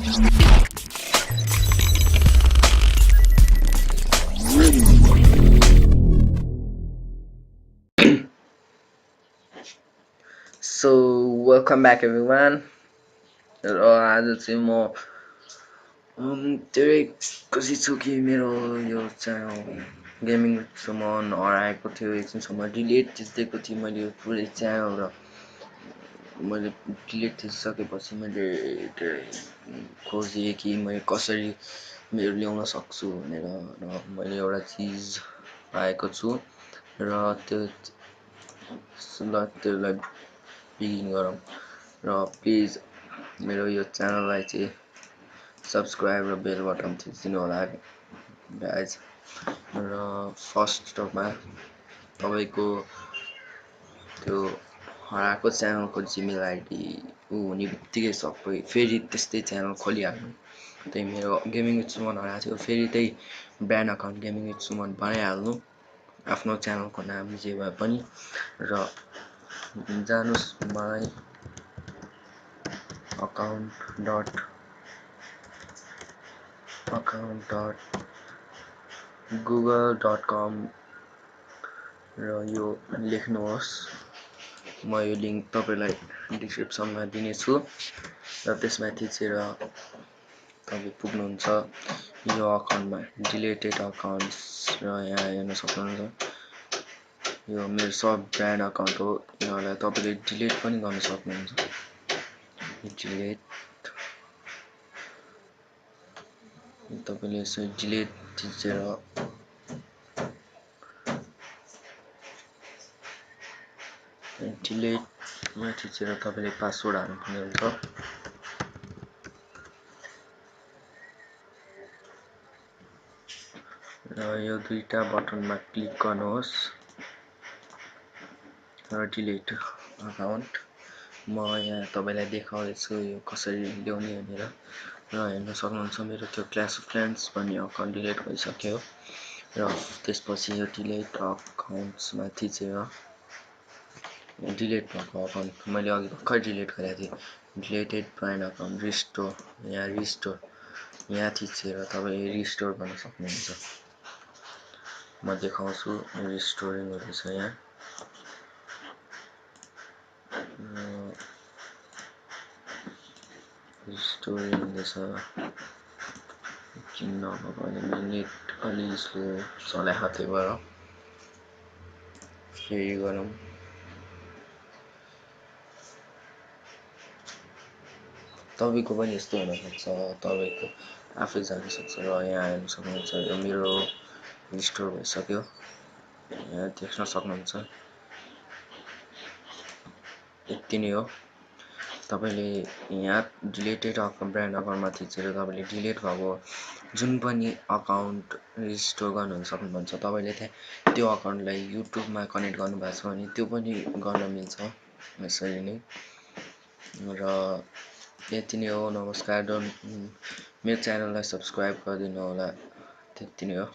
So welcome back everyone. आज चाहिँ म धेरै खुसी छु कि मेरो यो च्यानल गेमिङ सुमन हराएको थियो एकछिनसम्म डिलिट थिचिदिएको थिएँ मैले यो पुरै च्यानल र मैले डिलिट थिचिसकेपछि मैले खोजेँ कि मैले कसरी मेरो ल्याउन सक्छु भनेर र मैले एउटा चिज पाएको छु र त्यसलाई बिगिन गरौँ र प्लिज मेरो यो च्यानललाई चाहिँ सब्सक्राइब र बेल बटन थिचिदिनु होला गाइज र फर्स्टमा तपाईको त्यो हराएको च्यानलको जिमेल आइडी हुने बित्तिकै सबै फेरि त्यस्तै च्यानल खोलिहाल्नु। त्यही मेरो गेमिङ विथ सुमन हराएको थियो फेरि त्यही brand account gaming with Suman बनाइहाल्नु आफ्नो च्यानलको नाम जे भए पनि र जानुस् मलाई account dot google.com र यो लेख्नुहोस् म यो लिंक तपाईलाई डिस्क्रिप्सनमा दिनेछु र त्यसमा थिचेर तपाई पुग्नुहुन्छ यो अकाउन्टमा डिलिटेड अकाउन्ट्स र यहाँ हेर्न सक्नुहुन्छ यो मेरो सब ब्रान्ड अकाउन्ट हो यसलाई तपाईले डिलिट पनि गर्न सक्नुहुन्छ डिलिट तपाईले यसो डिलिट थिचेर डिलिटमा थिचेर तपाईले पासवर्ड हाल्नुपर्ने हुन्छ र यो दुईटा बटनमा क्लिक गर्नुहोस् र डिलिट अकाउन्ट म यहाँ तपाईलाई देखाउँदैछु यो कसरी ल्याउने भनेर र हेर्न सक्नुहुन्छ मेरो त्यो क्लास अफ क्ल्यान्स भन्ने अकाउन्ट डिलिट भइसक्यो र त्यसपछि यो डिलिट अकाउन्ट्समा थिचेर डिलिट भएको अकाउन्ट मैले अघि भर्खर डिलिट गरेको थिएँ डिलिटेड ब्रान्ड अकाउन्ट रिस्टोर यहाँ थिचेर तपाईले रिस्टोर गर्न सक्नुहुन्छ म देखाउँछु रिस्टोरिङ हुँदैछ यहाँ रिस्टोरिङ हुँदैछ किन नभएको भने नेट अलि स्लो चलाएको थियो भएर फेरि गरौँ तपाईको पनि यस्तो हुन सक्छ तपाईको आफै जान सक्छ र यहाँ हेर्न सक्नुहुन्छ यो मेरो रिस्टोर भइसक्यो यहाँ देख्न सक्नुहुन्छ यति नै हो तपाईले यहाँ डिलिटेड ब्रान्ड अकाउन्टमा थिचेर तपाईले डिलिट भएको जुन पनि अकाउन्ट रिस्टोर गर्न सक्नुहुन्छ तपाईले त्यो अकाउन्टलाई युट्युबमा कनेक्ट गर्नु भएको छ भने त्यो पनि गर्न मिल्छ यसरी नै र यति नै हो नमस्कार मेरो च्यानललाई सब्स्क्राइब गरिदिनु होला त्यति नै हो